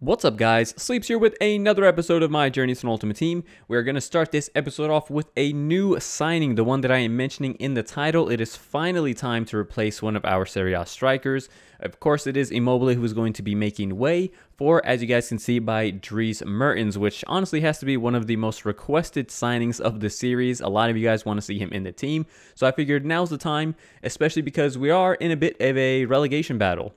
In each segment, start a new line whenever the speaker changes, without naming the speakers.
What's up guys, Sleepz here with another episode of my Journey to an Ultimate Team. We're going to start this episode off with a new signing, the one that I am mentioning in the title. It is finally time to replace one of our Serie A strikers. Of course it is Immobile who is going to be making way for, as you guys can see, by Dries Mertens, which honestly has to be one of the most requested signings of the series. A lot of you guys want to see him in the team, so I figured now's the time, especially because we are in a bit of a relegation battle.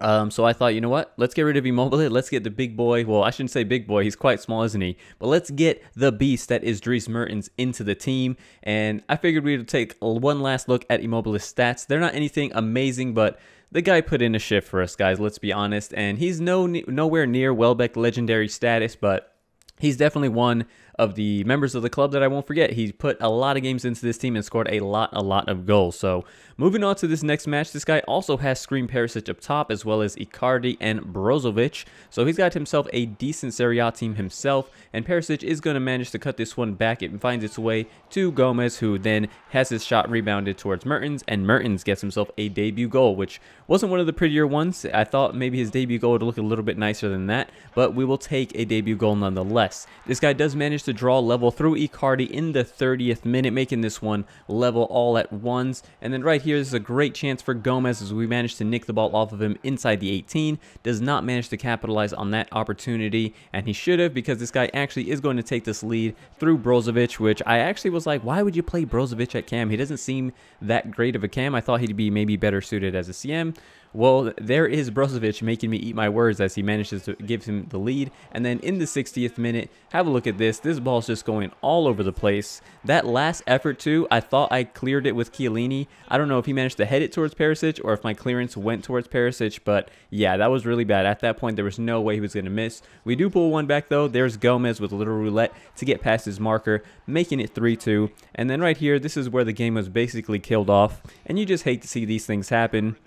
So I thought, you know what, let's get rid of Immobile, let's get the big boy, well I shouldn't say big boy, he's quite small isn't he, but let's get the beast that is Dries Mertens into the team. And I figured we would take one last look at Immobile's stats. They're not anything amazing, but the guy put in a shift for us guys, let's be honest, and he's nowhere near Welbeck legendary status, but he's definitely one of the members of the club that I won't forget. He put a lot of games into this team and scored a lot of goals. So moving on to this next match, this guy also has Scream Perisic up top, as well as Icardi and Brozovic. So he's got himself a decent Serie A team himself, and Perisic is going to manage to cut this one back. It finds its way to Gomez, who then has his shot rebounded towards Mertens, and Mertens gets himself a debut goal, which wasn't one of the prettier ones. I thought maybe his debut goal would look a little bit nicer than that, but we will take a debut goal nonetheless. This guy does manage to draw level through Icardi in the 30th minute, making this one level all at once. And then right here, this is a great chance for Gomez as we manage to nick the ball off of him inside the 18. Does not manage to capitalize on that opportunity, and he should have, because this guy actually is going to take this lead through Brozovic, which I actually was like, why would you play Brozovic at cam? He doesn't seem that great of a cam. I thought he'd be maybe better suited as a CM. Well, there is Brozovic making me eat my words as he manages to give him the lead. And then in the 60th minute, have a look at this. This ball's just going all over the place. That last effort too, I thought I cleared it with Chiellini. I don't know if he managed to head it towards Perisic or if my clearance went towards Perisic, but yeah, that was really bad. At that point, there was no way he was going to miss. We do pull one back though. There's Gomez with a little roulette to get past his marker, making it 3-2. And then right here, this is where the game was basically killed off. And you just hate to see these things happen.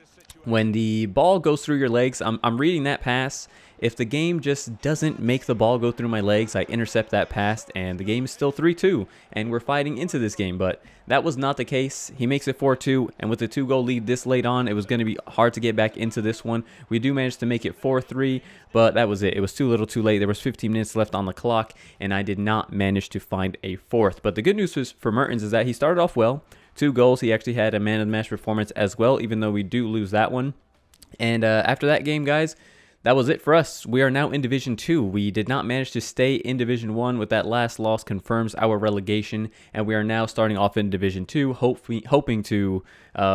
When the ball goes through your legs, I'm reading that pass. If the game just doesn't make the ball go through my legs, I intercept that pass, and the game is still 3-2, and we're fighting into this game. But that was not the case. He makes it 4-2, and with the 2-goal lead this late on, it was going to be hard to get back into this one. We do manage to make it 4-3, but that was it. It was too little too late. There was 15 minutes left on the clock, and I did not manage to find a fourth. But the good news for Mertens is that he started off well. 2 goals. He actually had a man of the match performance as well, even though we do lose that one. And after that game, guys, that was it for us. We are now in Division 2. We did not manage to stay in Division 1 with that last loss confirms our relegation, and we are now starting off in Division 2, hoping to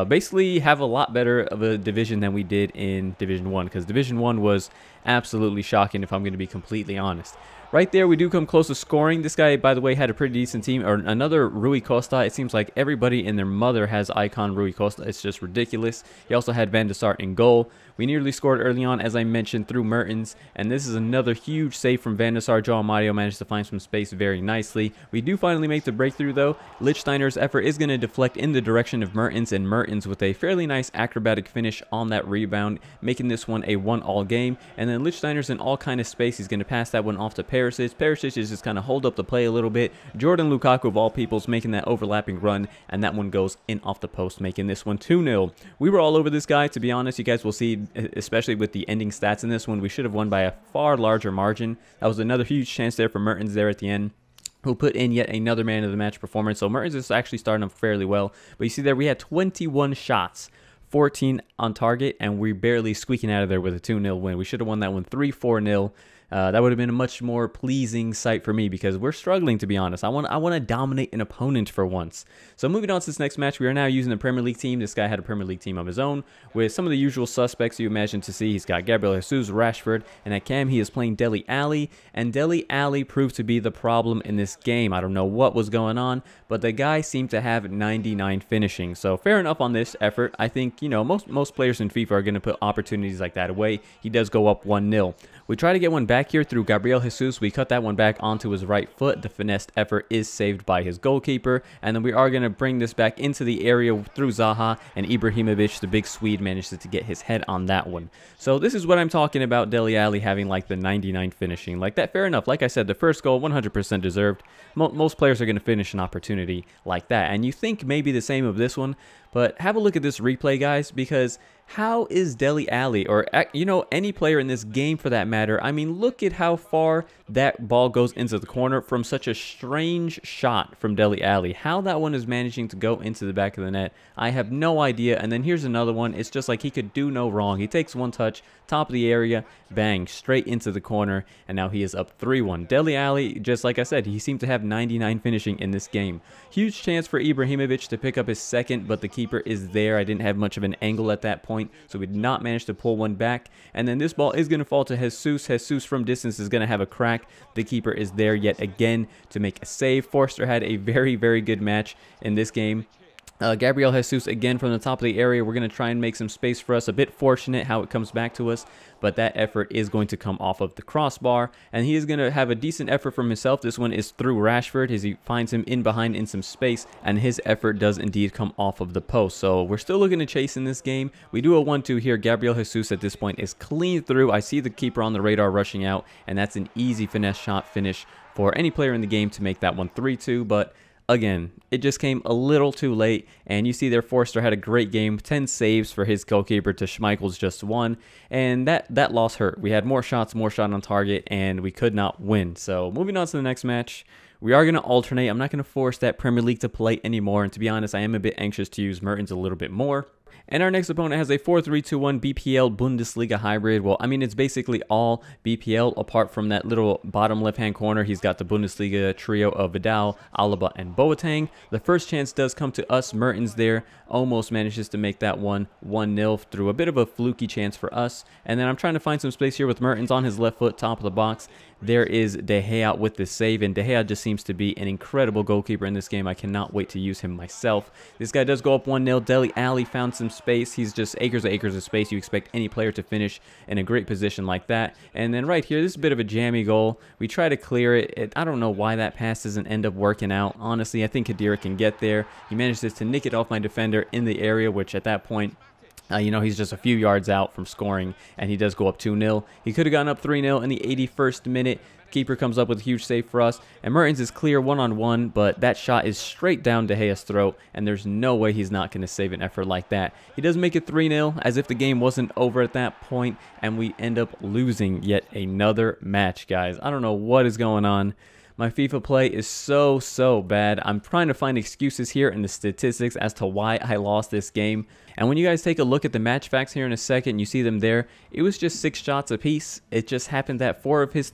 basically have a lot better of a division than we did in Division 1, because Division 1 was absolutely shocking, if I'm going to be completely honest. Right there, we do come close to scoring. This guy, by the way, had a pretty decent team. Or another Rui Costa. It seems like everybody and their mother has icon Rui Costa. It's just ridiculous. He also had Van der Sar in goal. We nearly scored early on, as I mentioned, through Mertens. And this is another huge save from Van der Sar. João Mario managed to find some space very nicely. We do finally make the breakthrough, though. Lichtsteiner's effort is going to deflect in the direction of Mertens. And Mertens with a fairly nice acrobatic finish on that rebound, making this one a 1-all game. And then Lichtsteiner's in all kind of space. He's going to pass that one off to Perisic. Perisic is just kind of hold up the play a little bit. Jordan Lukaku, of all peoples, making that overlapping run, and that one goes in off the post, making this one 2-0. We were all over this guy, to be honest. You guys will see, especially with the ending stats in this one, we should have won by a far larger margin. That was another huge chance there for Mertens there at the end, who put in yet another man of the match performance. So Mertens is actually starting up fairly well. But you see there, we had 21 shots, 14 on target, and we're barely squeaking out of there with a 2-0 win. We should have won that one 3-4-0. That would have been a much more pleasing sight for me, because we're struggling, to be honest. I want to dominate an opponent for once. So moving on to this next match, we are now using the Premier League team. This guy had a Premier League team of his own with some of the usual suspects you imagine to see. He's got Gabriel Jesus, Rashford, and at cam he is playing Dele Alli, and Dele Alli proved to be the problem in this game. I don't know what was going on, but the guy seemed to have 99 finishing. So fair enough on this effort. I think, you know, most players in FIFA are going to put opportunities like that away. He does go up 1-0. We try to get one back here through Gabriel Jesus. We cut that one back onto his right foot. The finessed effort is saved by his goalkeeper. And then we are going to bring this back into the area through Zaha, and Ibrahimovic, the big Swede, manages to get his head on that one. So this is what I'm talking about, Dele Alli having like the 99 finishing. Like that, fair enough. Like I said, the first goal, 100% deserved. Most players are going to finish an opportunity like that. And you think maybe the same of this one, But have a look at this replay, guys, because how is Dele Alli, or you know, any player in this game for that matter, I mean, look at how far that ball goes into the corner from such a strange shot from Dele Alli. How that one is managing to go into the back of the net, I have no idea. And then here's another one. It's just like he could do no wrong. He takes one touch, top of the area, bang, straight into the corner, and now he is up 3-1. Dele Alli, just like I said, he seemed to have 99 finishing in this game. Huge chance for Ibrahimovic to pick up his second, but the keeper is there. I didn't have much of an angle at that point, so we did not manage to pull one back. And then this ball is going to fall to Jesus. Jesus from distance is going to have a crack. The keeper is there yet again to make a save. Forster had a very, very good match in this game. Gabriel Jesus again from the top of the area. We're going to try and make some space for us. A bit fortunate how it comes back to us, but that effort is going to come off of the crossbar, and he is going to have a decent effort from himself. This one is through Rashford as he finds him in behind in some space, and his effort does indeed come off of the post. So we're still looking to chase in this game. We do a 1-2 here. Gabriel Jesus at this point is clean through. I see the keeper on the radar rushing out, and that's an easy finesse shot finish for any player in the game to make that one 3-2, but again, it just came a little too late, and you see there Forster had a great game, 10 saves for his goalkeeper to Schmeichel's just 1, and that loss hurt. We had more shot on target, and we could not win. So moving on to the next match, we are going to alternate. I'm not going to force that Premier League to play anymore, and to be honest, I am a bit anxious to use Mertens a little bit more. And our next opponent has a 4-3-2-1 BPL Bundesliga hybrid. Well, I mean, it's basically all BPL apart from that little bottom left-hand corner. He's got the Bundesliga trio of Vidal, Alaba, and Boateng. The first chance does come to us. Mertens there almost manages to make that one 1-0 through a bit of a fluky chance for us. And then I'm trying to find some space here with Mertens on his left foot, top of the box. There is De Gea with the save, and De Gea just seems to be an incredible goalkeeper in this game. I cannot wait to use him myself. This guy does go up 1-0. Dele Alli found some space. He's just acres and acres of space. You expect any player to finish in a great position like that. And then right here, this is a bit of a jammy goal. We try to clear it. I don't know why that pass doesn't end up working out. Honestly, I think Khedira can get there. He manages to nick it off my defender in the area, which at that point, you know, he's just a few yards out from scoring, and he does go up 2-0. He could have gotten up 3-0 in the 81st minute. Keeper comes up with a huge save for us, and Mertens is clear one-on-one, but that shot is straight down De Gea's throat, and there's no way he's not going to save an effort like that. He does make it 3-0, as if the game wasn't over at that point, and we end up losing yet another match, guys. I don't know what is going on. My FIFA play is so bad. I'm trying to find excuses here in the statistics as to why I lost this game. And when you guys take a look at the match facts here in a second, you see them there. It was just 6 shots apiece. It just happened that 4 of his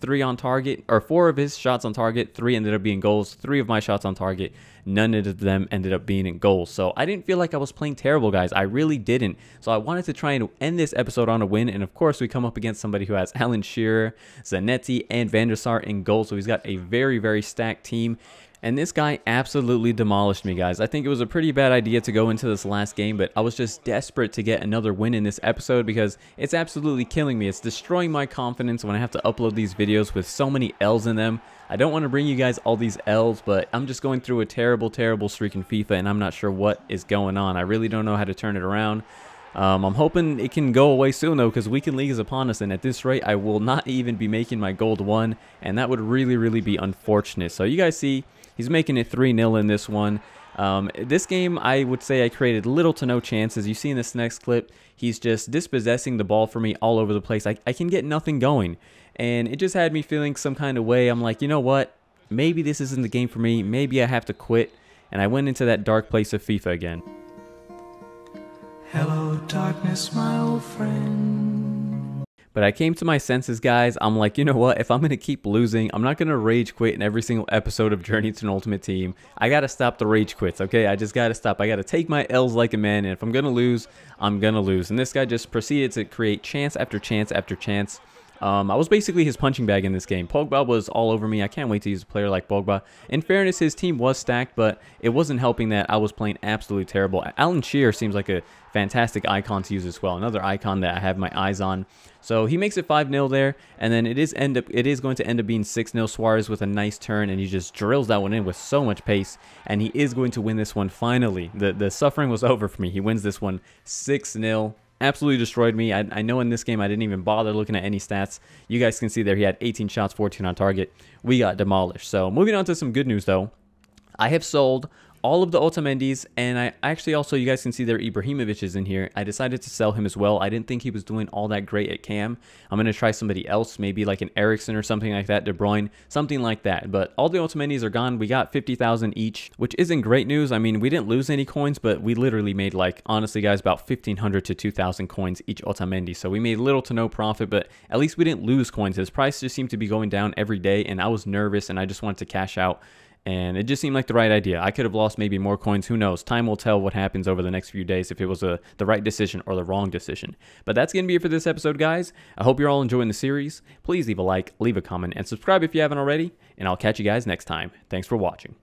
shots on target, 3 ended up being goals. 3 of my shots on target, none of them ended up being in goals. So I didn't feel like I was playing terrible, guys. I really didn't. So I wanted to try and end this episode on a win. And of course, we come up against somebody who has Alan Shearer, Zanetti, and Van der Sar in goal. So he's got a very stacked team. And this guy absolutely demolished me, guys. I think it was a pretty bad idea to go into this last game, but I was just desperate to get another win in this episode because it's absolutely killing me. It's destroying my confidence when I have to upload these videos with so many L's in them. I don't want to bring you guys all these L's, but I'm just going through a terrible streak in FIFA, and I'm not sure what is going on. I really don't know how to turn it around. I'm hoping it can go away soon, though, because Weekend League is upon us, and at this rate, I will not even be making my gold 1, and that would really be unfortunate. So you guys see, he's making it 3-0 in this one. This game, I would say I created little to no chances. You see in this next clip, he's just dispossessing the ball for me all over the place. I can get nothing going, and it just had me feeling some kind of way. I'm like, you know what? Maybe this isn't the game for me. Maybe I have to quit, and I went into that dark place of FIFA again.
Hello, darkness, my old friend.
But I came to my senses, guys. I'm like, you know what? If I'm going to keep losing, I'm not going to rage quit in every single episode of Journey to an Ultimate Team. I got to stop the rage quits, okay? I just got to stop. I got to take my L's like a man, and if I'm going to lose, I'm going to lose. And this guy just proceeded to create chance after chance after chance. I was basically his punching bag in this game. Pogba was all over me. I can't wait to use a player like Pogba. In fairness, his team was stacked, but it wasn't helping that I was playing absolutely terrible. Alan Shearer seems like a fantastic icon to use as well. Another icon that I have my eyes on. So he makes it 5-0 there, and then it is going to end up being 6-0. Suarez with a nice turn, and he just drills that one in with so much pace, and he is going to win this one finally. The suffering was over for me. He wins this one 6-0. Absolutely destroyed me. I know in this game I didn't even bother looking at any stats. You guys can see there he had 18 shots, 14 on target. We got demolished. So moving on to some good news though. I have sold all of the Otamendis, and I actually also, you guys can see there Ibrahimovic is in here. I decided to sell him as well. I didn't think he was doing all that great at cam. I'm going to try somebody else, maybe like an Eriksen or something like that, De Bruyne, something like that. But all the Otamendis are gone. We got 50,000 each, which isn't great news. I mean, we didn't lose any coins, but we literally made, like, honestly guys, about 1,500 to 2,000 coins each Otamendi. So we made little to no profit, but at least we didn't lose coins. His price just seemed to be going down every day, and I was nervous, and I just wanted to cash out. And it just seemed like the right idea. I could have lost maybe more coins. Who knows? Time will tell what happens over the next few days if it was the right decision or the wrong decision. But that's going to be it for this episode, guys. I hope you're all enjoying the series. Please leave a like, leave a comment, and subscribe if you haven't already. And I'll catch you guys next time. Thanks for watching.